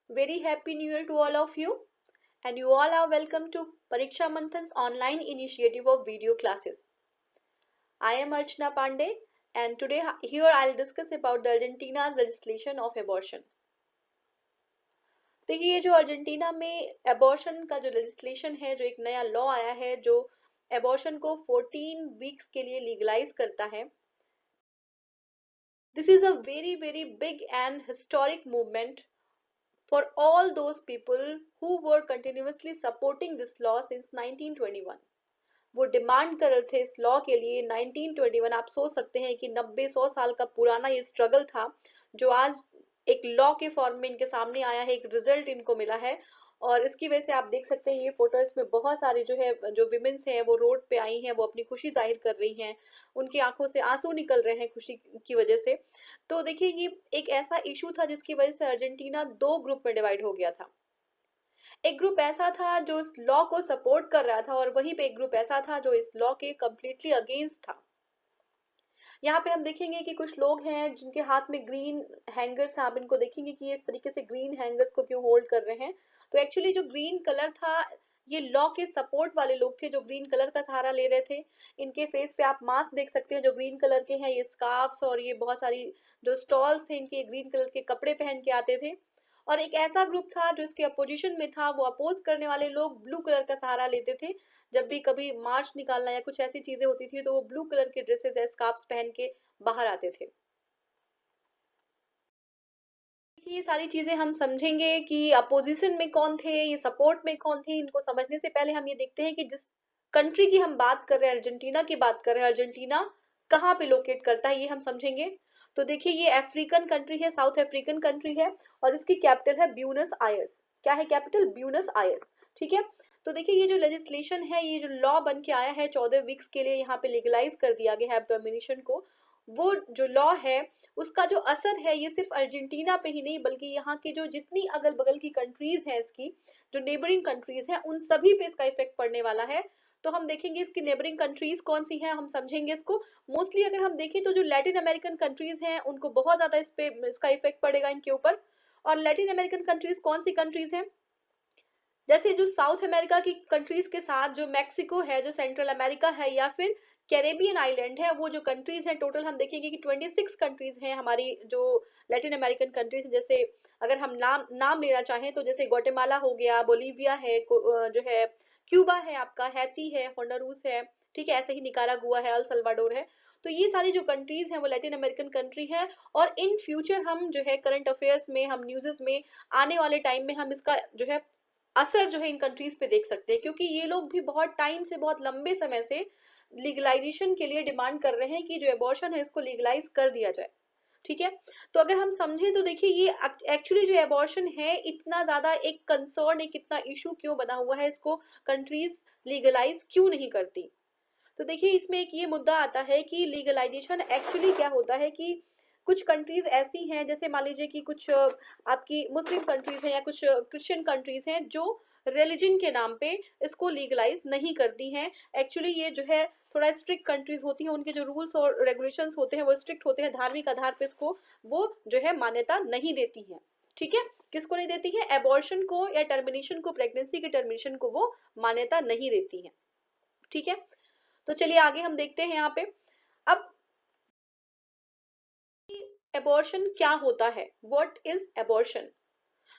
Very happy New Year to all of you, and you all are welcome to Pariksha Manthan's online initiative of video classes. I am Archana Pandey, and today here I'll discuss about the Argentina's legislation of abortion. देखिए ये जो Argentina में abortion का जो legislation है, जो एक नया लॉ आया है जो एबॉर्शन को 14 वीक्स के लिए लीगलाइज करता है. This is a very big and historic movement for all those people who were continuously supporting this law since 1921. वो डिमांड कर रहे थे इस लॉ के लिए 1921. आप सोच सकते हैं कि 90-100 साल का पुराना ये स्ट्रगल था जो आज एक लॉ के फॉर्म में इनके सामने आया है, एक रिजल्ट इनको मिला है. और इसकी वजह से आप देख सकते हैं ये फोटो, इसमें बहुत सारी जो है जो विमेन्स हैं वो रोड पे आई हैं, वो अपनी खुशी जाहिर कर रही हैं, उनकी आंखों से आंसू निकल रहे हैं खुशी की वजह से. तो देखिए ये एक ऐसा इशू था जिसकी वजह से अर्जेंटीना दो ग्रुप में डिवाइड हो गया था. एक ग्रुप ऐसा था जो इस लॉ को सपोर्ट कर रहा था और वहीं पे एक ग्रुप ऐसा था जो इस लॉ के कम्प्लीटली अगेंस्ट था. यहाँ पे हम देखेंगे कि कुछ लोग हैं जिनके हाथ में ग्रीन हैंगर्स हैं. आप इनको देखेंगे कि ये इस तरीके से ग्रीन हैंगर्स को क्यों होल्ड कर रहे हैं. तो एक्चुअली जो ग्रीन कलर था, ये लॉ के सपोर्ट वाले लोग थे जो ग्रीन कलर का सहारा ले रहे थे. इनके फेस पे आप मास्क देख सकते हैं जो ग्रीन कलर के हैं, ये स्कार्फ्स और ये बहुत सारी जो स्टॉल्स थे इनके ग्रीन कलर के कपड़े पहन के आते थे. और एक ऐसा ग्रुप था जो इसके अपोजिशन में था, वो अपोज करने वाले लोग ब्लू कलर का सहारा लेते थे. जब भी कभी मार्च निकालना या कुछ ऐसी चीजें होती थी तो वो ब्लू कलर के ड्रेसेस या स्कार्फ्स पहन के बाहर आते थे. ये सारी चीजें हम समझेंगे कि अपोजिशन में कौन थे, ये सपोर्ट में कौन थे. इनको समझने से पहले हम ये देखते हैं कि जिस कंट्री की हम बात कर रहे हैं, अर्जेंटीना की बात कर रहे हैं, अर्जेंटीना कहाँ पे लोकेट करता है ये हम समझेंगे. तो देखिए ये अफ्रीकन कंट्री है, साउथ अफ्रीकन कंट्री है और इसकी कैपिटल है ब्यूनस आयर्स. क्या है कैपिटल? Buenos Aires. ठीक है. तो देखिए ये जो लेजिस्लेशन है, ये जो लॉ बन के आया है 14 वीक्स के लिए यहाँ पे लीगलाइज कर दिया गया है टर्मिनेशन को. वो जो लॉ है उसका जो असर है ये सिर्फ अर्जेंटीना पे ही नहीं बल्कि यहाँ की जो जितनी अगल बगल की कंट्रीज हैं, इसकी जो नेबरिंग कंट्रीज हैं उन सभी पे इसका इफेक्ट पड़ने वाला है. तो हम देखेंगे इसकी नेबरिंग कंट्रीज कौन सी हैं, हम समझेंगे इसको. मोस्टली अगर हम देखें तो जो लैटिन अमेरिकन कंट्रीज हैं उनको बहुत ज्यादा इस पे इसका इफेक्ट पड़ेगा इनके ऊपर. और लैटिन अमेरिकन कंट्रीज कौन सी कंट्रीज हैं? जैसे जो साउथ अमेरिका की कंट्रीज के साथ जो मैक्सिको है, जो सेंट्रल अमेरिका है या फिर कैरेबियन आइलैंड है, वो जो कंट्रीज हैं टोटल हम देखेंगे कि 26 कंट्रीज हैं हमारी जो लैटिन अमेरिकन कंट्रीज. जैसे अगर हम नाम नाम लेना चाहें तो जैसे ग्वाटेमाला हो गया, बोलीविया है, जो है क्यूबा है, आपका हैती है, होंडुरास है. ठीक है. ऐसे ही निकारागुआ है, अल सल्वाडोर है. तो ये सारी जो कंट्रीज हैं वो लैटिन अमेरिकन कंट्री है. और इन फ्यूचर हम जो है करंट अफेयर्स में, हम न्यूज़ेस में आने वाले टाइम में हम इसका जो है असर जो है इन कंट्रीज पे देख सकते हैं, क्योंकि ये लोग भी बहुत टाइम से, बहुत लंबे समय से लीगलाइजेशन के लिए डिमांड कर रहे हैं कि जो एबॉर्शन है इसको लीगलाइज कर दिया जाए. ठीक है. तो अगर हम समझे तो देखिए ये एक्चुअली जो एबॉर्शन है इतना ज्यादा एक कंसर्न, एक इतना इशू क्यों बना हुआ है, इसको कंट्रीज लीगलाइज क्यों नहीं करती. तो देखिए इसमें एक ये मुद्दा आता है कि लीगलाइजेशन एक्चुअली क्या होता है कि कुछ कंट्रीज ऐसी हैं, जैसे मान लीजिए कि कुछ आपकी मुस्लिम कंट्रीज हैं या कुछ क्रिश्चियन कंट्रीज हैं जो रिलीजन के नाम पे इसको लीगलाइज नहीं करती हैं. एक्चुअली ये जो है थोड़ा स्ट्रिक्ट कंट्रीज होती हैं, उनके जो रूल्स और रेगुलेशंस होते हैं वो स्ट्रिक्ट होते हैं, धार्मिक आधार पे इसको वो जो है मान्यता नहीं देती हैं. ठीक है. किसको नहीं देती है? एबॉर्शन को या टर्मिनेशन को, प्रेगनेंसी के टर्मिनेशन को वो मान्यता नहीं देती है. ठीक है. तो चलिए आगे हम देखते हैं यहाँ पे. अब एबॉर्शन क्या होता है, व्हाट इज एबॉर्शन.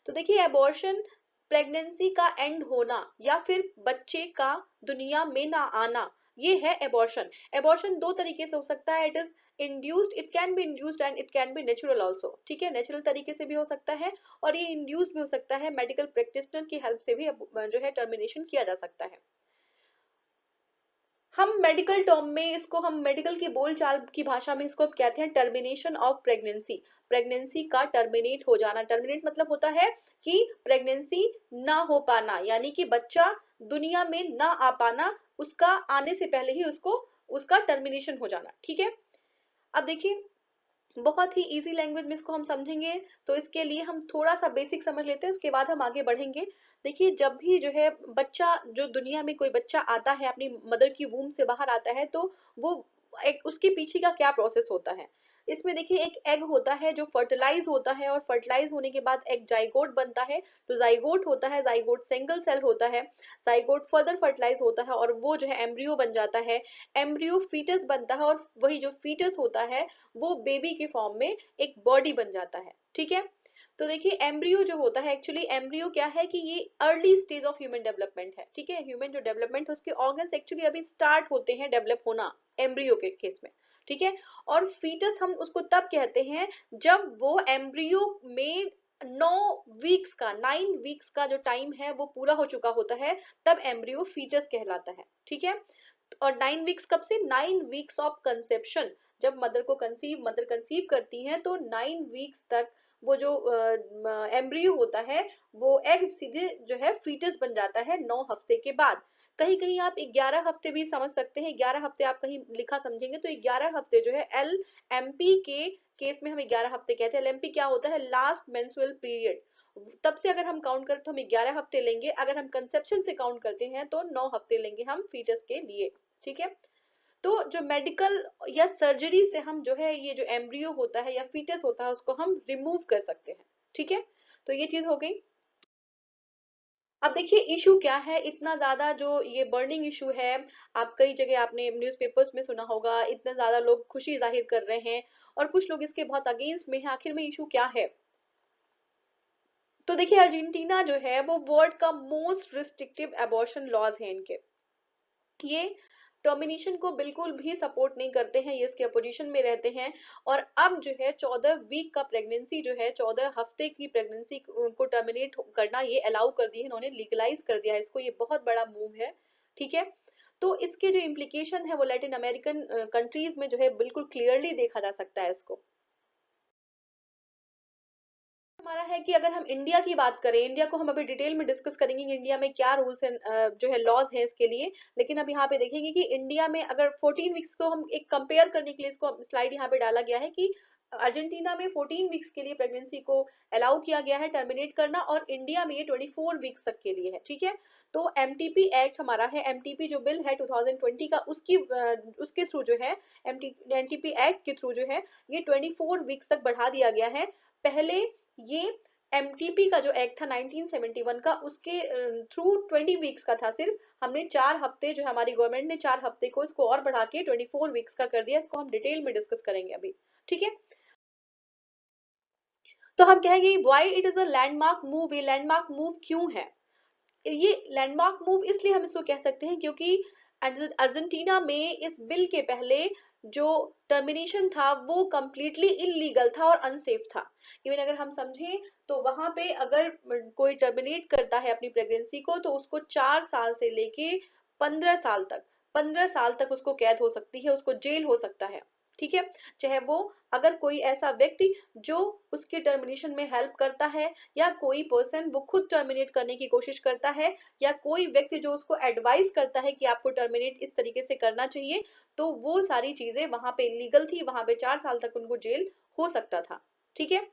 तो देखिए एबॉर्शन प्रेगनेंसी का एंड होना या फिर बच्चे का दुनिया में ना आना, ये है एबॉर्शन. एबॉर्शन दो तरीके से हो सकता है. It is induced, it can be induced and it can be natural also. ठीक है. नेचुरल तरीके से भी हो सकता है और ये इंड्यूस्ड भी हो सकता है, मेडिकल प्रैक्टिशनर की हेल्प से भी जो है टर्मिनेशन किया जा सकता है. हम मेडिकल टर्म में इसको, हम मेडिकल की बोलचाल की भाषा में इसको कहते हैं टर्मिनेशन ऑफ प्रेगनेंसी. प्रेगनेंसी का टर्मिनेट हो जाना. टर्मिनेट मतलब होता है कि प्रेगनेंसी ना हो पाना, यानी कि बच्चा दुनिया में ना आ पाना, उसका आने से पहले ही उसको उसका टर्मिनेशन हो जाना. ठीक है. अब देखिए बहुत ही इजी लैंग्वेज में इसको हम समझेंगे, तो इसके लिए हम थोड़ा सा बेसिक समझ लेते हैं, उसके बाद हम आगे बढ़ेंगे. देखिए जब भी जो है बच्चा, जो दुनिया में कोई बच्चा आता है, अपनी मदर की वूम से बाहर आता है, तो वो एक उसके पीछे का क्या प्रोसेस होता है. इसमें देखिए एक एग होता है जो फर्टिलाइज होता है, और फर्टिलाइज होने के बाद एक जाइगोट बनता है। तो जाइगोट होता है, जाइगोट सिंगल सेल होता है, जाइगोट फर्दर फर्टिलाइज होता है और वो जो है एम्ब्रियो बन जाता है। एम्ब्रियो फीटस बनता है, और वही जो फीटस होता है वो बेबी के फॉर्म में एक बॉडी बन जाता है। ठीक है। तो देखिए एम्ब्रियो जो होता है, एक्चुअली एम्ब्रियो क्या है कि ये early stage of human development है। ठीक है, ह्यूमन जो डेवलपमेंट है उसके ऑर्गन्स एक्चुअली अभी स्टार्ट होते हैं डेवलप होना एम्ब्रियो के केस में। ठीक है। और फीटस हम उसको तब कहते हैं जब वो एम्ब्रियो में 9 वीक्स का 9 वीक्स का जो टाइम है वो पूरा हो चुका होता है, तब एम्ब्रियो फीटस कहलाता है। ठीक है। और 9 वीक्स कब से? 9 वीक्स ऑफ कंसेप्शन। जब मदर कंसीव करती हैं तो 9 वीक्स तक वो जो एम्ब्रियो होता है वो एग सीधे जो है फीटस बन जाता है 9 हफ्ते के बाद। कहीं कहीं आप 11 हफ्ते भी समझ सकते हैं, 11 हफ्ते आप कहीं लिखा समझेंगे तो 11 हफ्ते जो है एल एम पी के केस में हम 11 हफ्ते कहते हैं। एल एम पी क्या होता है? Last menstrual period. तब से अगर हम काउंट करें तो हम 11 हफ्ते लेंगे, अगर हम कंसेप्शन से काउंट करते हैं तो 9 हफ्ते लेंगे हम फीटस के लिए। ठीक है। तो जो मेडिकल या सर्जरी से हम जो है ये जो एम्ब्रियो होता है या फीटस होता है उसको हम रिमूव कर सकते हैं। ठीक है। तो ये चीज हो गई। अब देखिए इशू क्या है, इतना ज्यादा जो ये बर्निंग इशू है, आप कई जगह आपने न्यूज़पेपर्स में सुना होगा, इतने ज्यादा लोग खुशी जाहिर कर रहे हैं और कुछ लोग इसके बहुत अगेंस्ट में है। आखिर में इशू क्या है? तो देखिए अर्जेंटीना जो है वो वर्ल्ड का मोस्ट रिस्ट्रिक्टिव अबॉर्शन लॉज है इनके। ये टर्मिनेशन को बिल्कुल भी सपोर्ट नहीं करते हैं, ये इसके अपोजिशन में रहते हैं। और अब जो है 14 वीक का प्रेगनेंसी जो है, 14 हफ्ते की प्रेगनेंसी को टर्मिनेट करना ये अलाउ कर दिया है इन्होंने, लीगलाइज कर दिया है इसको। ये बहुत बड़ा मूव है। ठीक है। तो इसके जो इम्प्लीकेशन है वो लैटिन अमेरिकन कंट्रीज में जो है बिल्कुल क्लियरली देखा जा सकता है इसको। हमारा है कि अगर हम इंडिया की बात करें, इंडिया को हम अभी डिटेल में डिस्कस करेंगे कि इंडिया में क्या रूल्स एंड जो है लॉज है इसके लिए। लेकिन अब यहाँ पे देखेंगे कि इंडिया में अगर 14 वीक्स को हम एक कंपेयर करने के लिए इसको स्लाइड यहाँ पे डाला गया है कि अर्जेंटीना में 14 वीक्स के लिए प्रेगनेंसी को अलाउ किया गया है टर्मिनेट करना, और इंडिया में ये 24 वीक्स तक के लिए है। ठीक है। तो एमटीपी एक्ट हमारा है, एमटीपी जो बिल है 2020 का, उसके थ्रू जो है एमटीपी एक्ट के थ्रू जो है ये 24 वीक्स तक बढ़ा दिया गया है। पहले ये एमटीपी का जो एक्ट था 1971 का, उसके थ्रू 20 वीक्स का था सिर्फ। हमने 4 हफ्ते जो है हमारी गवर्नमेंट ने 4 हफ्ते को इसको और बढ़ा के 24 वीक्स का कर दिया। इसको हम डिटेल में डिस्कस करेंगे अभी। ठीक है। तो हम कहेंगे why it is a landmark move. ये लैंडमार्क मूव क्यों है? ये लैंडमार्क मूव इसलिए हम इसको कह सकते हैं क्योंकि अर्जेंटीना में इस बिल के पहले जो टर्मिनेशन था वो कंप्लीटली इलीगल था और अनसेफ था। इवन अगर हम समझें तो वहां पे अगर कोई टर्मिनेट करता है अपनी प्रेगनेंसी को तो उसको 4 साल से लेके 15 साल तक, 15 साल तक उसको कैद हो सकती है, उसको जेल हो सकता है। ठीक है। चाहे वो अगर कोई ऐसा व्यक्ति जो उसके टर्मिनेशन में हेल्प करता है, या कोई पर्सन वो खुद टर्मिनेट करने की कोशिश करता है, या कोई व्यक्ति जो उसको एडवाइस करता है कि आपको टर्मिनेट इस तरीके से करना चाहिए, तो वो सारी चीजें वहां पे लीगल थी, वहां पे 4 साल तक उनको जेल हो सकता था। ठीक है।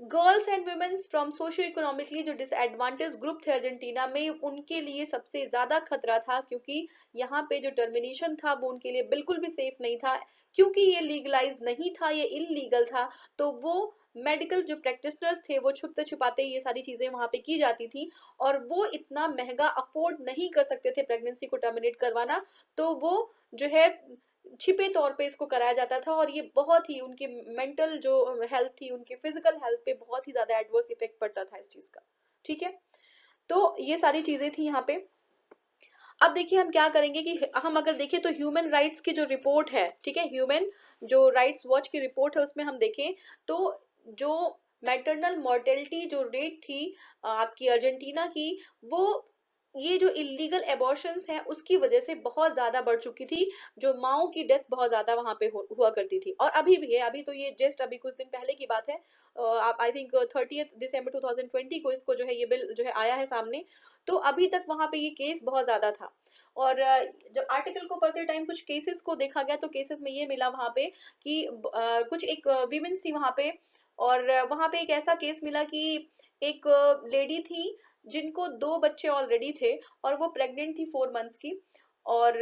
Girls and womens from socio economically जो डिसएडवांटेज ग्रुप थे अर्जेंटीना में, उनके लिए सबसे ज्यादा खतरा था, क्योंकि यहाँ पे जो टर्मिनेशन था वो उनके लिए बिल्कुल भी सेफ नहीं था। क्योंकि ये लीगलाइज नहीं था, ये इलीगल था, तो वो मेडिकल जो प्रैक्टिशनर्स थे वो छुपते छुपाते ये सारी चीजें वहां पे की जाती थी, और वो इतना महंगा अफोर्ड नहीं कर सकते थे प्रेगनेंसी को टर्मिनेट करवाना। तो वो जो है छिपे तौर पे इसको कराया जाता था, और ये बहुत ही उनकी मेंटल जो हेल्थ थी, उनकी फिजिकल हेल्थ पे बहुत ही ज्यादा एडवर्स इफेक्ट पड़ता था इस चीज का। ठीक है। तो ये सारी चीजें थी यहाँ पे। अब देखिए हम क्या करेंगे कि हम अगर देखें तो ह्यूमन राइट्स की जो रिपोर्ट है, ठीक है, ह्यूमन जो राइट्स वॉच की रिपोर्ट है उसमें हम देखें तो जो मैटरनल मॉर्टेलिटी जो रेट थी आपकी अर्जेंटीना की, वो ये जो इलीगल एबॉर्शंस हैं उसकी वजह से बहुत ज्यादा बढ़ चुकी थी। जो माओ की डेथ बहुत ज्यादा वहां पे हुआ करती थी, और अभी भी है। अभी तो ये जस्ट अभी कुछ दिन पहले की बात है, आप आई थिंक 30 दिसंबर 2020 को इसको जो है ये बिल जो है आया है सामने। तो अभी तक वहां पे ये केस बहुत ज्यादा था। और जब आर्टिकल को पढ़ते टाइम कुछ केसेस को देखा गया तो केसेस में ये मिला वहां पे कि कुछ एक वीमेंस थी वहां पे, और वहां पे एक ऐसा केस मिला कि एक लेडी थी जिनको 2 बच्चे ऑलरेडी थे, और वो प्रेग्नेंट थी 4 मंथ्स की। और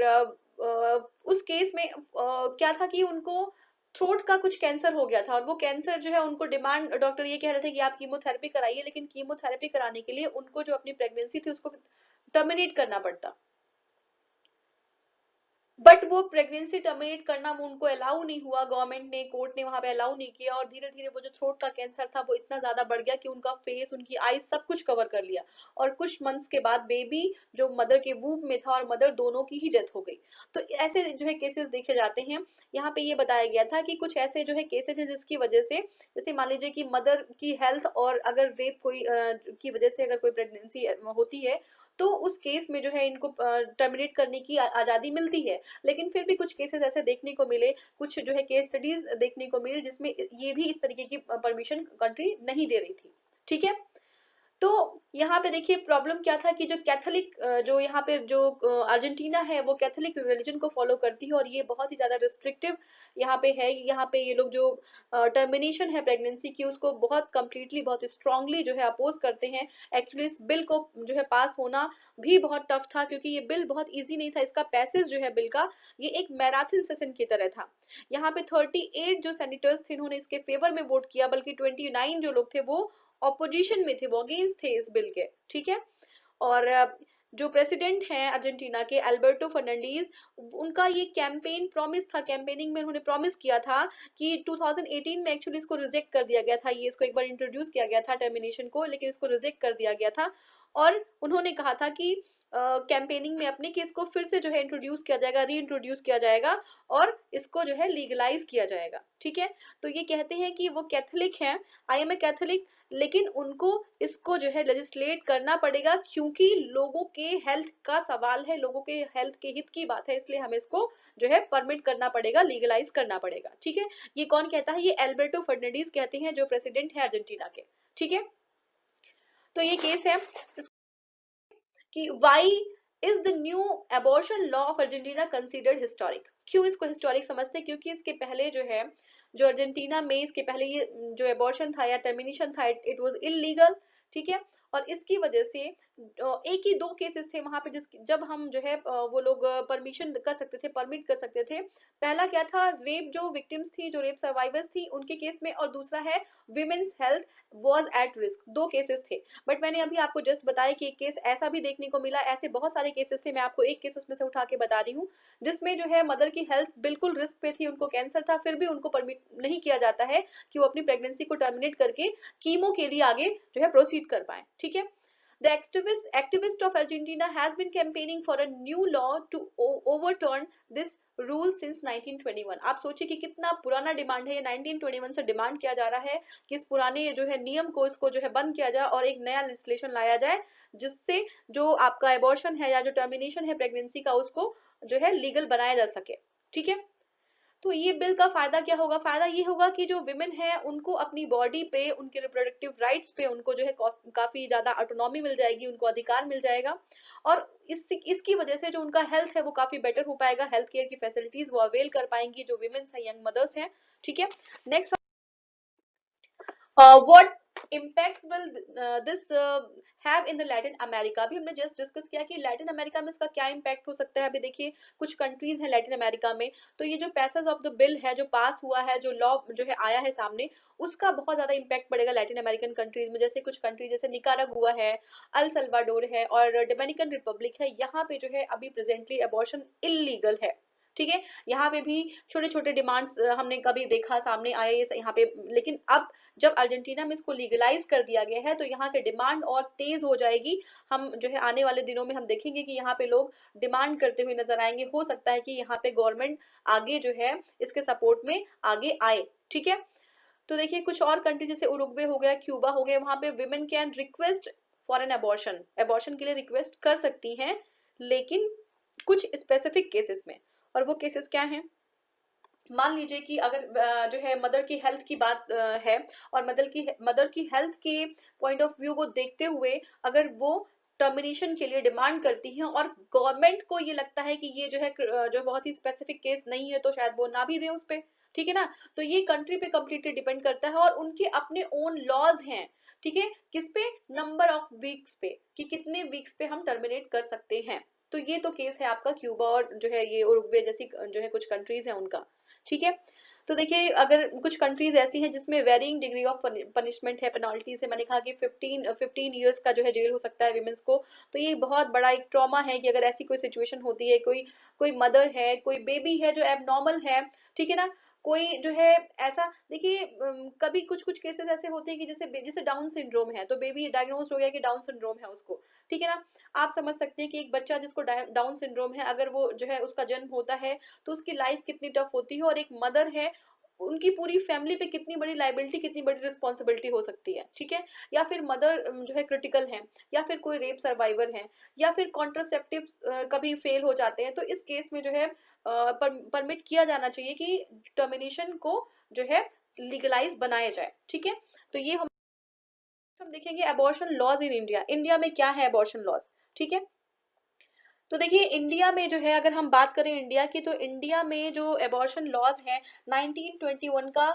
उस केस में क्या था कि उनको थ्रोट का कुछ कैंसर हो गया था, और वो कैंसर जो है उनको डिमांड, डॉक्टर ये कह रहे थे कि आप कीमोथेरेपी कराइए, लेकिन कीमोथेरेपी कराने के लिए उनको जो अपनी प्रेगनेंसी थी उसको टर्मिनेट करना पड़ता। बट वो प्रेगनेंसी टर्मिनेट करना वो उनको अलाउ नहीं हुआ, गवर्नमेंट ने, कोर्ट ने वहां पे अलाउ नहीं किया, और धीरे धीरे वो जो थ्रोट का कैंसर था वो इतना ज्यादा बढ़ गया कि उनका फेस, उनकी आईज सब कुछ कवर कर लिया, और कुछ मंथ्स के बाद बेबी जो मदर के वूब में था और मदर दोनों की ही डेथ हो गई। तो ऐसे जो है केसेस देखे जाते हैं। यहाँ पे ये बताया गया था कि कुछ ऐसे जो है केसेस है जिसकी वजह से, जैसे मान लीजिए कि मदर की हेल्थ, और अगर रेप कोई की वजह से अगर कोई प्रेगनेंसी होती है, तो उस केस में जो है इनको टर्मिनेट करने की आजादी मिलती है। लेकिन फिर भी कुछ केसेस ऐसे देखने को मिले, कुछ जो है केस स्टडीज देखने को मिले जिसमें ये भी इस तरीके की परमिशन कंट्री नहीं दे रही थी। ठीक है। तो यहाँ पे देखिए प्रॉब्लम क्या था कि जो कैथोलिक, जो यहाँ पे जो अर्जेंटीना है वो कैथोलिक रिलीजन को फॉलो करती है, और ये बहुत ही ज्यादा रिस्ट्रिक्टिव यहाँ पे है। यहाँ पे ये लोग जो टर्मिनेशन है प्रेगनेंसी की उसको बहुत कंप्लीटली, बहुत स्ट्रांगली जो है अपोज करते हैं। एक्चुअली इस बिल को जो है पास होना भी बहुत टफ था, क्योंकि ये बिल बहुत इजी नहीं था, इसका पैसेज जो है बिल का, ये एक मैराथन सेशन की तरह था। यहाँ पे 38 जो सेनेटर्स थे इन्होंने इसके फेवर में वोट किया, बल्कि 29 जो लोग थे वो ऑपोजिशन में थे, वो अगेंस्ट थे इस बिल के। ठीक है। और जो प्रेसिडेंट हैं अर्जेंटीना के, अल्बर्टो फर्नांडीज, उनका ये कैंपेन प्रॉमिस था, कैंपेनिंग में उन्होंने प्रॉमिस किया था कि 2018 में एक्चुअली इसको रिजेक्ट कर दिया गया था, ये इसको एक बार इंट्रोड्यूस किया गया था टर्मिनेशन को, लेकिन इसको रिजेक्ट कर दिया गया था। और उन्होंने कहा था कि कैंपेनिंग में अपने कि इसको फिर से जो है इंट्रोड्यूस किया जाएगा, री इंट्रोड्यूस किया जाएगा, और इसको जो है लीगलाइज किया जाएगा। ठीक है। तो ये कहते हैं कि वो कैथोलिक हैं, आई एम ए कैथोलिक, लेकिन उनको इसको जो है लेजिस्लेट करना पड़ेगा, क्योंकि लोगों के हेल्थ का सवाल है, लोगों के हेल्थ के हित की बात है, इसलिए हमें इसको जो है परमिट करना पड़ेगा, लीगलाइज करना पड़ेगा। ठीक है। ये कौन कहता है? ये एल्बर्टो फर्नांडीज कहते हैं, जो प्रेसिडेंट है अर्जेंटीना के। ठीक है। तो ये केस है कि why is the new abortion law of Argentina considered historic. क्यों इसको हिस्टोरिक समझते हैं? क्योंकि इसके पहले जो है, जो अर्जेंटीना में इसके पहले ये जो एबॉर्शन था या टर्मिनेशन था, इट वाज इलीगल। ठीक है। और इसकी वजह से एक ही दो केसेस थे वहां पे जिस जब हम जो है वो लोग परमिशन कर सकते थे, परमिट कर सकते थे। पहला क्या था? रेप जो विक्टिम्स थी, जो रेप सर्वाइवर्स थी उनके केस में, और दूसरा है women's health was at risk. दो केसेस थे। बट मैंने अभी आपको जस्ट बताया कि एक केस ऐसा भी देखने को मिला, ऐसे बहुत सारे केसेस थे, मैं आपको एक केस उसमें से उठा के बता रही हूँ, जिसमें जो है मदर की हेल्थ बिल्कुल रिस्क पे थी, उनको कैंसर था, फिर भी उनको परमिट नहीं किया जाता है कि वो अपनी प्रेगनेंसी को टर्मिनेट करके कीमो के लिए आगे जो है प्रोसीड कर पाए। ठीक है। The activist of Argentina has been campaigning for a new law to overturn this rule since 1921। आप सोचिए कि कितना पुराना डिमांड है, ये 1921 से डिमांड किया जा रहा है कि इस पुराने जो है नियम को, इसको जो है बंद किया जाए और एक नया लेजिस्लेशन लाया जाए, जिससे जो आपका एबॉर्शन है या जो टर्मिनेशन है प्रेगनेंसी का, उसको जो है लीगल बनाया जा सके। ठीक है। तो ये बिल का फायदा क्या होगा? फायदा ये होगा कि जो विमेन है उनको अपनी बॉडी पे, उनके रिप्रोडक्टिव राइट्स पे उनको जो है काफी ज्यादा ऑटोनॉमी मिल जाएगी, उनको अधिकार मिल जाएगा, और इसकी वजह से जो उनका हेल्थ है वो काफी बेटर हो पाएगा, हेल्थ केयर की फैसिलिटीज वो अवेल कर पाएंगी, जो विमेन्स है, यंग मदर्स हैं। ठीक है। Next, what impact will this have in the Latin America. अभी हमने जस्ट डिस्कस किया कि लैटिन अमेरिका में इसका क्या इम्पैक्ट हो सकता है। अभी देखिए कुछ कंट्रीज हैं लैटिन अमेरिका में, तो ये जो पैसेज ऑफ द बिल है, जो पास हुआ है, जो लॉ जो है आया है सामने, उसका बहुत ज्यादा इम्पैक्ट पड़ेगा लैटिन अमेरिकन कंट्रीज में। जैसे कुछ कंट्रीज जैसे निकारागुआ है, अल सल्वाडोर है, और डोमिनिकन रिपब्लिक है, यहाँ पे जो है अभी प्रेजेंटली अबॉर्शन इलीगल है। ठीक है। यहाँ पे भी छोटे छोटे डिमांड्स हमने कभी देखा सामने आए यहाँ पे, लेकिन अब जब अर्जेंटीना में इसको लीगलाइज कर दिया गया है तो यहाँ के डिमांड और तेज हो जाएगी। हम जो है आने वाले दिनों में हम देखेंगे कि यहाँ पे लोग डिमांड करते हुए नजर आएंगे। हो सकता है कि यहाँ पे गवर्नमेंट आगे जो है इसके सपोर्ट में आगे आए। ठीक है। तो देखिए कुछ और कंट्री जैसे उरुग्वे हो गया, क्यूबा हो गया, वहां पे women can request for an abortion, abortion के लिए रिक्वेस्ट कर सकती हैं, लेकिन कुछ स्पेसिफिक केसेस में। और वो केसेस क्या हैं? मान लीजिए कि अगर जो है मदर की हेल्थ की बात है, और मदर की हेल्थ के पॉइंट ऑफ व्यू को देखते हुए अगर वो टर्मिनेशन के लिए डिमांड करती हैं, और गवर्नमेंट को ये लगता है कि ये जो है जो बहुत ही स्पेसिफिक केस नहीं है, तो शायद वो ना भी दे उस पे। ठीक है ना। तो ये कंट्री पे कम्प्लीटली डिपेंड करता है, और उनके अपने ओन लॉज हैं। ठीक है। किस पे? नंबर ऑफ वीक्स पे, कि कितने वीक्स पे हम टर्मिनेट कर सकते हैं। तो ये तो केस है आपका क्यूबा और जो है ये उरुग्वे जैसी जो है कुछ कंट्रीज है उनका। ठीक है। तो देखिए अगर कुछ कंट्रीज ऐसी हैं जिसमें वेरिंग डिग्री ऑफ पनिशमेंट है, पेनाल्टी से मैंने कहा कि 15 ईयर्स का जो है जेल हो सकता है विमेंस को। तो ये बहुत बड़ा एक ट्रॉमा है कि अगर ऐसी कोई सिचुएशन होती है, कोई कोई मदर है, कोई बेबी है जो एबनॉर्मल है, ठीक है ना, कोई जो है ऐसा, देखिए कभी कुछ कुछ केसेस ऐसे होते हैं कि जैसे जैसे डाउन सिंड्रोम है, तो बेबी डायग्नोज हो गया कि डाउन सिंड्रोम है उसको, ठीक है ना। आप समझ सकते हैं कि एक बच्चा जिसको डाउन सिंड्रोम है, अगर वो जो है उसका जन्म होता है तो उसकी लाइफ कितनी टफ होती है, और एक मदर है उनकी पूरी फैमिली पे कितनी बड़ी लाइबिलिटी, कितनी बड़ी रिस्पॉन्सिबिलिटी हो सकती है, ठीक है। या फिर मदर जो है क्रिटिकल है, या फिर कोई रेप सर्वाइवर है, या फिर कॉन्ट्रासेप्टिव कभी फेल हो जाते हैं, तो इस केस में जो है परमिट किया जाना चाहिए कि टर्मिनेशन को जो है लीगलाइज बनाया जाए, ठीक है। तो ये हम देखेंगे abortion laws in India, India में क्या है अबॉर्शन लॉज, ठीक है। तो देखिए इंडिया में जो है, अगर हम बात करें इंडिया की, तो इंडिया में जो एबॉर्शन लॉज है 1921 का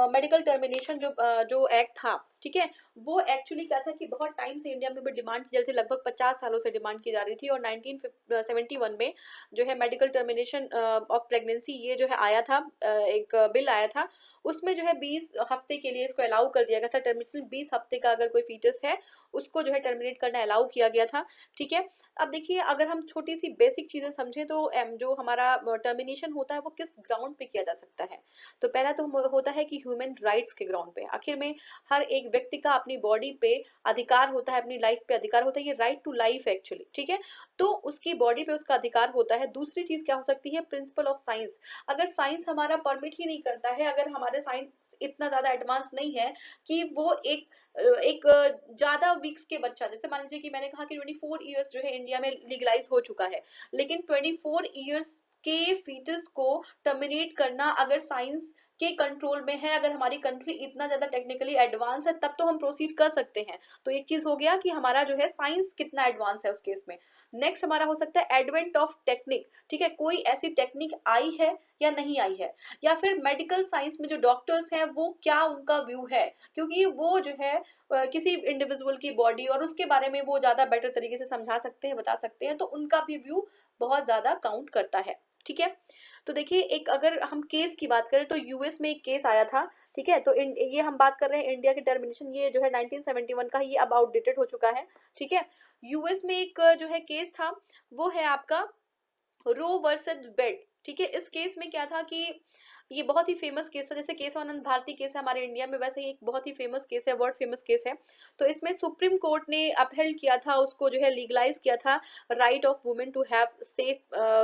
मेडिकल टर्मिनेशन जो एक्ट था, ठीक है, वो एक्चुअली क्या था कि बहुत टाइम से इंडिया में भी डिमांड की जा रही थी, लगभग 50 सालों से डिमांड की जा रही थी, और 1971 में जो है मेडिकल टर्मिनेशन ऑफ प्रेगनेंसी ये जो है आया था, एक बिल आया था। उसमें जो है 20 हफ्ते के लिए इसको अलाउ कर दिया गया था टर्मिनेशन, 20 हफ्ते का अगर कोई फीटस है उसको जो है टर्मिनेट करना अलाउ किया गया था, ठीक है। अब देखिए अगर हम छोटी सी बेसिक चीजें समझें तो जो हमारा टर्मिनेशन होता है वो किस ग्राउंड पे किया जा सकता है। तो पहला तो होता है कि ह्यूमन राइट्स के ग्राउंड पे, आखिर में हर एक व्यक्ति का अपनी बॉडी पे अधिकार होता है, अपनी लाइफ पे अधिकार होता है, ये राइट टू लाइफ एक्चुअली, ठीक है। तो उसकी बॉडी पे उसका अधिकार होता है। दूसरी चीज क्या हो सकती है, प्रिंसिपल ऑफ साइंस, अगर साइंस हमारा परमिट ही नहीं करता है, अगर हमारे साइंस इतना ज्यादा एडवांस नहीं है कि वो एक ज्यादा वीक्स के बच्चा, जैसे मान लीजिए कि मैंने कहा कि 24 ईयर्स जो है इंडिया में लीगलाइज हो चुका है, लेकिन 24 ईयर्स के फीटस को टर्मिनेट करना अगर साइंस के कंट्रोल में है, अगर हमारी कंट्री इतना ज्यादा टेक्निकली एडवांस है, तब तो हम प्रोसीड कर सकते हैं। तो एक चीज हो गया कि हमारा जो है साइंस कितना एडवांस है उस केस में। नेक्स्ट हमारा हो सकता है एडवेंट ऑफ टेक्निक, ठीक है, कोई ऐसी टेक्निक आई है या नहीं आई है, या फिर मेडिकल साइंस में जो डॉक्टर्स हैं वो क्या उनका व्यू है, क्योंकि वो जो है किसी इंडिविजुअल की बॉडी और उसके बारे में वो ज्यादा बेटर तरीके से समझा सकते हैं, बता सकते हैं, तो उनका भी व्यू बहुत ज्यादा काउंट करता है, ठीक है। तो देखिए एक अगर हम केस की बात करें तो यूएस में एक केस आया था, ठीक है। तो ये हम बात कर रहे हैं इंडिया के टर्मिनेशन, ये जो है 1971 का, ये अब आउटडेटेड हो चुका है, ठीक है। यूएस में एक जो है केस था, वो है आपका रो वर्सेस बेड, ठीक है। इस केस में क्या था कि ये बहुत ही फेमस केस था, जैसे केशवानंद भारती केस है हमारे इंडिया में, वैसे ही एक बहुत ही फेमस केस है, वर्ल्ड फेमस केस है। तो इसमें सुप्रीम कोर्ट ने अपहेल्ड किया था, उसको जो है लीगलाइज किया था, right of women to have safe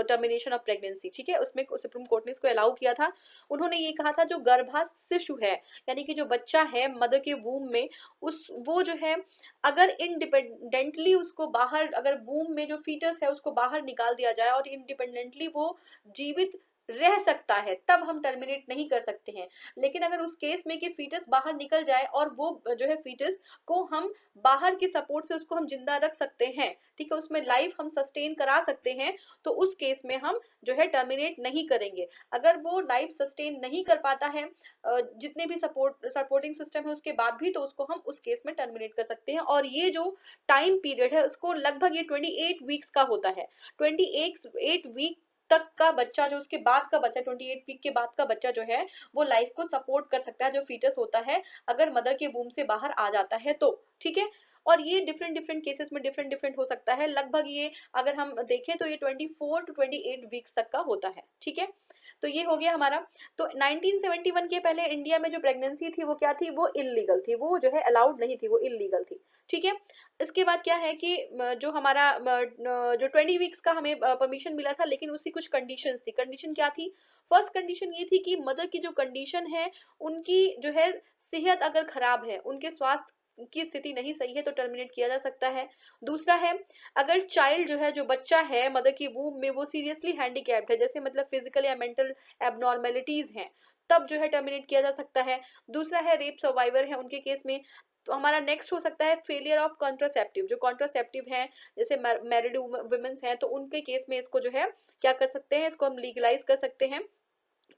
termination of pregnancy, ठीक है। उसमें सुप्रीम कोर्ट ने इसको अलाउ किया था। उन्होंने ये कहा था जो गर्भास्थ शिशु है, यानी कि जो बच्चा है मदर के वूम में, उस वो जो है अगर इंडिपेंडेंटली उसको बाहर, अगर वूम में जो फीटस है उसको बाहर निकाल दिया जाए और इंडिपेंडेंटली वो जीवित रह सकता है, तब हम टर्मिनेट नहीं कर सकते हैं। लेकिन अगर उस केस में कि फीटस बाहर निकल जाए और वो जो है फीटस को हम बाहर की सपोर्ट से उसको हम जिंदा रख सकते हैं, ठीक है, उसमें लाइफ हम सस्टेन करा सकते हैं, तो उस केस में हम जो है टर्मिनेट नहीं करेंगे। अगर वो लाइफ सस्टेन नहीं कर पाता है जितने भी सपोर्टिंग सिस्टम है उसके बाद भी, तो उसको हम उस केस में टर्मिनेट कर सकते हैं। और ये जो टाइम पीरियड है उसको लगभग ये 28 वीक्स का होता है। 28 वीक तक का बच्चा, जो उसके बाद का बच्चा, 28 वीक के बाद का बच्चा जो है वो लाइफ को सपोर्ट कर सकता है, जो फीटस होता है अगर मदर के वूम से बाहर आ जाता है तो, ठीक है। और ये डिफरेंट डिफरेंट केसेस में डिफरेंट डिफरेंट हो सकता है, लगभग ये अगर हम देखें तो ये 24 to 28 वीक्स तक का होता है, ठीक है। तो ये हो गया हमारा। तो 1971 के पहले इंडिया में जो प्रेगनेंसी थी वो क्या थी, वो इलीगल थी, वो जो है अलाउड नहीं थी, वो इलीगल थी, ठीक है। इसके बाद क्या है कि जो हमारा जो 20 वीक्स का हमें परमिशन मिला था, लेकिन उसकी कुछ कंडीशंस थी। कंडीशन क्या थी, फर्स्ट कंडीशन ये थी कि मदर की जो कंडीशन है, उनकी जो है सेहत अगर खराब है, उनके स्वास्थ्य की स्थिति नहीं सही है, तो टर्मिनेट किया जा सकता है। दूसरा है अगर चाइल्ड जो है, जो बच्चा है मदर की वूम में, वो सीरियसली हैंडीकैप्ड है, जैसे मतलब फिजिकल या मेंटल एबनॉर्मेलिटीज हैं, तब जो है टर्मिनेट किया जा सकता है। दूसरा है रेप सर्वाइवर है, उनके केस में। तो हमारा नेक्स्ट हो सकता है फेलियर ऑफ कॉन्ट्रासेप्टिव, जो कॉन्ट्रासेप्टिव हैं जैसे मैरिड वुमेन्स हैं, तो उनके केस में इसको जो है क्या कर सकते हैं, इसको हम लीगलाइज कर सकते हैं,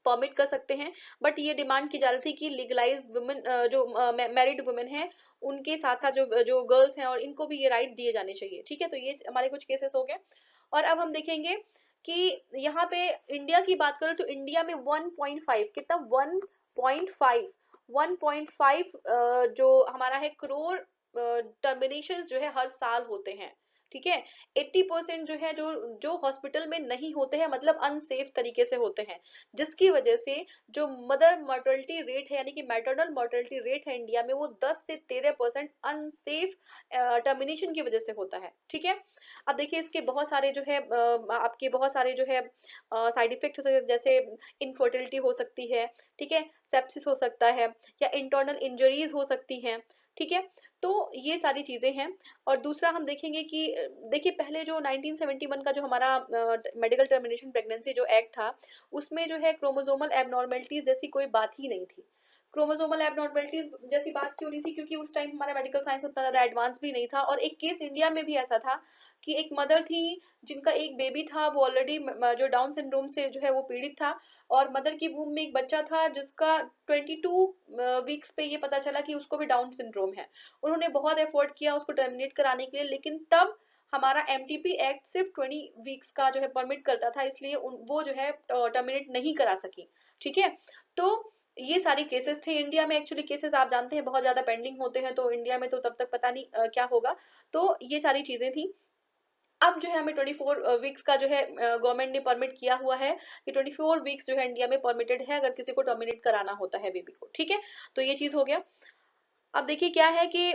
परमिट कर सकते हैं। बट ये डिमांड की जा रही थी कि लीगलाइज वुमेन, जो मैरिड वुमेन है, उनके साथ साथ जो जो गर्ल्स हैं और इनको भी ये राइट दिए जाने चाहिए, ठीक है। तो ये हमारे कुछ केसेस हो गए। और अब हम देखेंगे कि यहाँ पे इंडिया की बात करो तो इंडिया में 1.5, कितना, 1.5, 1.5 जो हमारा है करोड़ टर्मिनेशन जो है हर साल होते हैं। ठीक है, 80% जो है, जो जो हॉस्पिटल में नहीं होते हैं, मतलब अनसेफ तरीके से होते हैं, जिसकी वजह से जो मदर मॉर्टलिटी रेट है, यानी कि मैटरनल मॉर्टलिटी रेट है इंडिया में, वो 10 से 13% अनसेफ टर्मिनेशन की वजह से होता है। ठीक है, अब देखिए इसके बहुत सारे जो है आपके बहुत सारे जो है साइड इफेक्ट हो सकते हैं, जैसे इनफर्टिलिटी हो सकती है, ठीक है, सेप्सिस हो सकता है, या इंटरनल इंजरीज हो सकती हैं। ठीक है, तो ये सारी चीजें हैं। और दूसरा हम देखेंगे कि देखिए पहले जो 1971 का जो हमारा मेडिकल टर्मिनेशन प्रेगनेंसी जो एक्ट था, उसमें जो है क्रोमोसोमल एबनॉर्मेलिटीज जैसी कोई बात ही नहीं थी। क्रोमोसोमल एबनॉर्मेलिटीज जैसी बात क्यों नहीं थी, क्योंकि उस टाइम हमारा मेडिकल साइंस उतना ज्यादा एडवांस भी नहीं था। और एक केस इंडिया में भी ऐसा था कि एक मदर थी जिनका एक बेबी था, वो ऑलरेडी जो डाउन सिंड्रोम से जो है वो पीड़ित था, और मदर की वूम में एक बच्चा था जिसका 22 वीक्स पे ये पता चला कि उसको भी डाउन सिंड्रोम है। उन्होंने बहुत एफर्ट किया उसको टर्मिनेट कराने के लिए, लेकिन तब हमारा एमटीपी एक्ट सिर्फ 20 वीक्स का जो है परमिट करता था, इसलिए वो जो है टर्मिनेट नहीं करा सकी। ठीक है, तो ये सारी केसेस थे इंडिया में। एक्चुअली केसेस आप जानते हैं बहुत ज्यादा पेंडिंग होते हैं, तो इंडिया में तो तब तक पता नहीं क्या होगा। तो ये सारी चीजें थी। अब जो है हमें 24 वीक्स का जो है गवर्नमेंट ने परमिट किया हुआ है कि 24 वीक्स जो है इंडिया में परमिटेड है अगर किसी को टर्मिनेट कराना होता है बेबी को। ठीक है, तो ये चीज हो गया। अब देखिए क्या है कि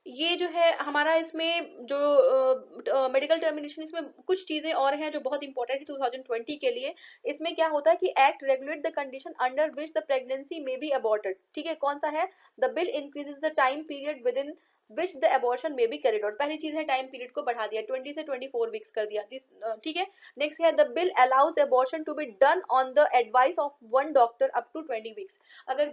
ये जो है हमारा इसमें जो मेडिकल टर्मिनेशन, इसमें कुछ चीजें और हैं जो बहुत इंपॉर्टेंट है 2020 के लिए। इसमें क्या होता है कि act regulate the condition under which the pregnancy में बी अबॉर्टेड। ठीक है, कौन सा है, the bill increases the time period with in which the abortion में बी कैरिड आउट। पहली चीज है टाइम पीरियड को बढ़ा दिया, 20 से 24 वीक्स कर दिया। ठीक है, नेक्स्ट है the bill allows abortion to be done on the advice of one doctor up to 20 weeks. अगर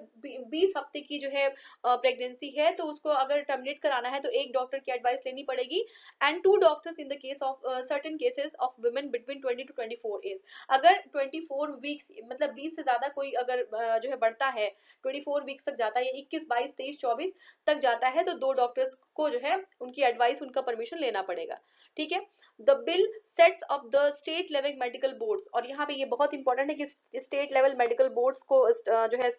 20 हफ्ते की जो है प्रेगनेंसी है तो उसको अगर टर्मिनेट कराना है तो एक डॉक्टर की एडवाइस लेनी पड़ेगी, and 2 doctors in the case of certain cases of women between 20 to 24 age. अगर 24 वीक्स मतलब 20 से ज्यादा कोई अगर जो है बढ़ता है, 24 वीक्स तक जाता है, या 21, 22, 23, 24 तक जाता है, तो 2 डॉक्टर्स को जो है उनकी एडवाइस, उनका परमिशन लेना पड़ेगा। ठीक है, the bill sets up the state level medical boards, और यहाँ पे ये बहुत इंपॉर्टेंट है कि स्टेट लेवल मेडिकल बोर्ड्स को जो है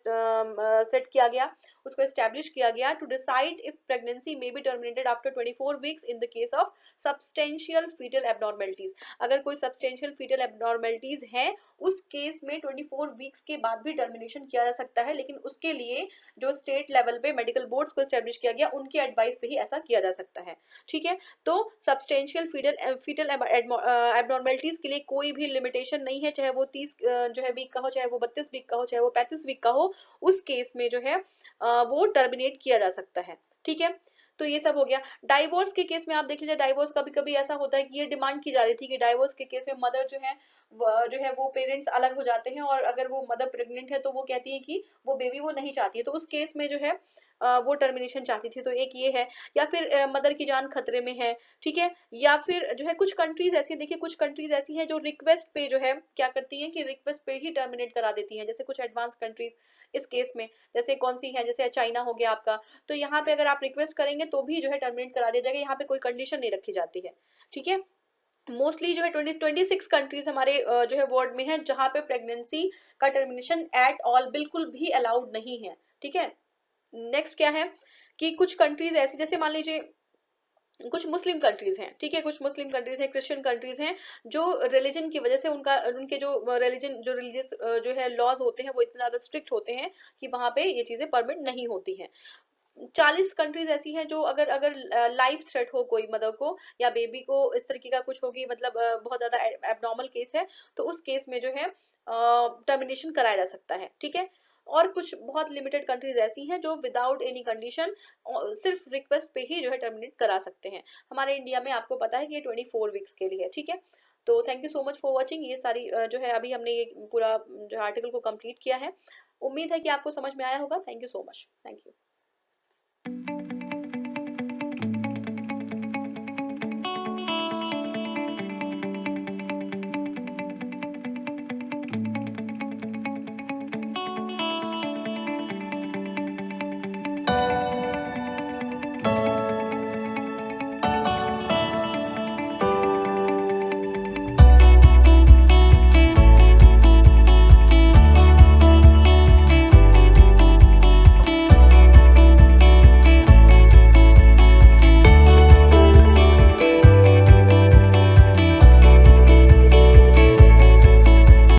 सेट किया गया, उसको एस्टेब्लिश किया गया to decide if pregnancy may be terminated after 24 weeks in the case of substantial foetal abnormalities. अगर कोई सब्सटेंशियल फीटल एबनॉर्मेलिटीज है, उस केस में 24 वीक्स के बाद भी टर्मिनेशन किया जा सकता है, लेकिन उसके लिए जो स्टेट लेवल पे मेडिकल बोर्ड्स को एस्टेब्लिश किया गया, उनकी एडवाइस पे ही ऐसा किया जा सकता है। ठीक है, तो सब्सटेंशियल फीटल एबनॉर्मेलिटीज के लिए कोई भी लिमिटेशन नहीं है, चाहे वो 30 जो है वीक का हो, चाहे वो 32 वीक का हो, चाहे वो 35 वीक का हो, उस केस में जो है वो टर्मिनेट किया जा सकता है। ठीक है, तो ये सब हो गया। डाइवोर्स के केस में आप देख लीजिए, डाइवोर्स कभी कभी ऐसा होता है कि ये डिमांड की जा रही थी कि डाइवोर्स के केस में मदर जो है जो है वो पेरेंट्स अलग हो जाते हैं, और अगर वो मदर प्रेग्नेंट है तो वो कहती है कि वो बेबी वो नहीं चाहती है, तो उस केस में जो है वो टर्मिनेशन चाहती थी। तो एक ये है, या फिर मदर की जान खतरे में है। ठीक है, या फिर जो है कुछ कंट्रीज ऐसी, देखिए कुछ कंट्रीज ऐसी हैं जो रिक्वेस्ट पे जो है क्या करती हैं कि रिक्वेस्ट पे ही टर्मिनेट करा देती हैं, जैसे कुछ एडवांस कंट्रीज इस केस में। जैसे कौन सी है, जैसे चाइना हो गया आपका, तो यहाँ पे अगर आप रिक्वेस्ट करेंगे तो भी जो है टर्मिनेट करा दिया जाएगा, यहाँ पे कोई कंडीशन नहीं रखी जाती है। ठीक है, मोस्टली जो है 26 कंट्रीज हमारे जो है वर्ल्ड में है जहाँ पे प्रेगनेंसी का टर्मिनेशन एट ऑल बिल्कुल भी अलाउड नहीं है। ठीक है, नेक्स्ट क्या है कि कुछ कंट्रीज ऐसी, जैसे मान लीजिए कुछ मुस्लिम कंट्रीज हैं। ठीक है, कुछ मुस्लिम कंट्रीज हैं, क्रिश्चियन कंट्रीज हैं, जो रिलीजन की वजह से उनका उनके जो रिलीजन जो रिलीजियस जो है लॉज होते हैं वो इतने ज्यादा स्ट्रिक्ट होते हैं कि वहां पे ये चीजें परमिट नहीं होती हैं। 40 कंट्रीज ऐसी हैं जो अगर अगर लाइफ थ्रेट हो कोई मदर को या बेबी को, इस तरीके का कुछ होगी, मतलब बहुत ज्यादा एबनॉर्मल केस है, तो उस केस में जो है टर्मिनेशन कराया जा सकता है। ठीक है, और कुछ बहुत लिमिटेड कंट्रीज ऐसी हैं जो विदाउट एनी कंडीशन सिर्फ रिक्वेस्ट पे ही जो है टर्मिनेट करा सकते हैं। हमारे इंडिया में आपको पता है कि ये 24 वीक्स के लिए है। ठीक है, तो thank you so much for watching. ये सारी जो है अभी हमने ये पूरा जो आर्टिकल को कंप्लीट किया है। उम्मीद है कि आपको समझ में आया होगा। Thank you so much, thank you.